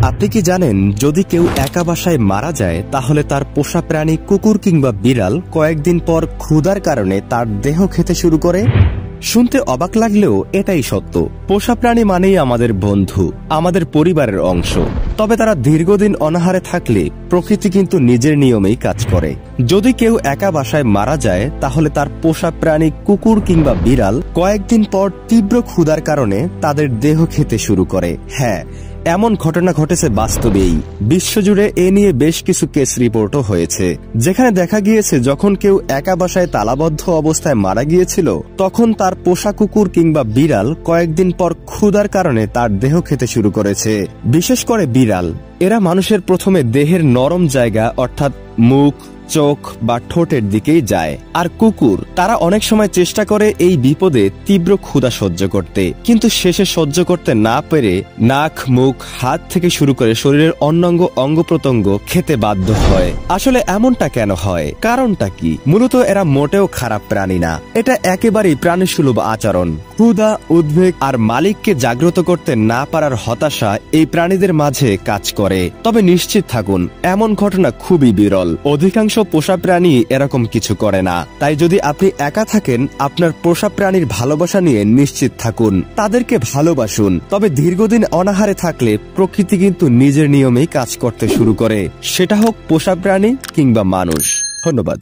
আপনি কি জানেন যদি কেউ একা বাসায় মারা যায় তাহলে তার পোষা প্রাণী কুকুর কিংবা বিড়াল কয়েকদিন পর ক্ষুধার কারণে তার দেহ খেতে শুরু করে? শুনতে অবাক লাগলেও এটাই সত্য। পোষা প্রাণী মানেই আমাদের বন্ধু, আমাদের পরিবারের অংশ। তবে তারা দীর্ঘদিন অনাহারে থাকলে প্রকৃতি কিন্তু নিজের নিয়মেই কাজ করে। যদি কেউ একা বাসায় মারা যায় তাহলে তার পোষা প্রাণী কুকুর কিংবা বিড়াল কয়েকদিন পর তীব্র ক্ষুধার কারণে তাদের দেহ খেতে শুরু করে। হ্যাঁ, এমন ঘটনা ঘটেছে বাস্তবেই। বিশ্বজুড়ে এ নিয়ে বেশ কিছু কেস রিপোর্টও হয়েছে, যেখানে দেখা গিয়েছে যখন কেউ একা বাসায় তালাবদ্ধ অবস্থায় মারা গিয়েছিল তখন তার পোষা কুকুর কিংবা বিড়াল কয়েকদিন পর ক্ষুধার কারণে তার দেহ খেতে শুরু করেছে। বিশেষ করে বিড়াল, এরা মানুষের প্রথমে দেহের নরম জায়গা অর্থাৎ মুখ, চোখ বা ঠোঁটের দিকেই যায়। আর কুকুর, তারা অনেক সময় চেষ্টা করে এই বিপদে তীব্র ক্ষুধা সহ্য করতে, কিন্তু শেষে সহ্য করতে না পেরে নাক, মুখ, হাত থেকে শুরু করে শরীরের অন্যাঙ্গ অঙ্গ প্রত্যঙ্গ খেতে বাধ্য হয়। আসলে এমনটা কেন হয়, কারণটা কি? মূলত এরা মোটেও খারাপ প্রাণী না, এটা একেবারেই প্রাণীসুলভ আচরণ। ক্ষুধা, উদ্বেগ আর মালিককে জাগ্রত করতে না পারার হতাশা এই প্রাণীদের মাঝে কাজ করে। তবে নিশ্চিত থাকুন, এমন ঘটনা খুবই বিরল। অধিকাংশ পোষা প্রাণী এরকম কিছু করে না। তাই যদি আপনি একা থাকেন, আপনার পোষা প্রাণীর ভালোবাসা নিয়ে নিশ্চিত থাকুন, তাদেরকে ভালোবাসুন। তবে দীর্ঘদিন অনাহারে থাকলে প্রকৃতি কিন্তু নিজের নিয়মেই কাজ করতে শুরু করে, সেটা হোক পোষা প্রাণী কিংবা মানুষ। ধন্যবাদ।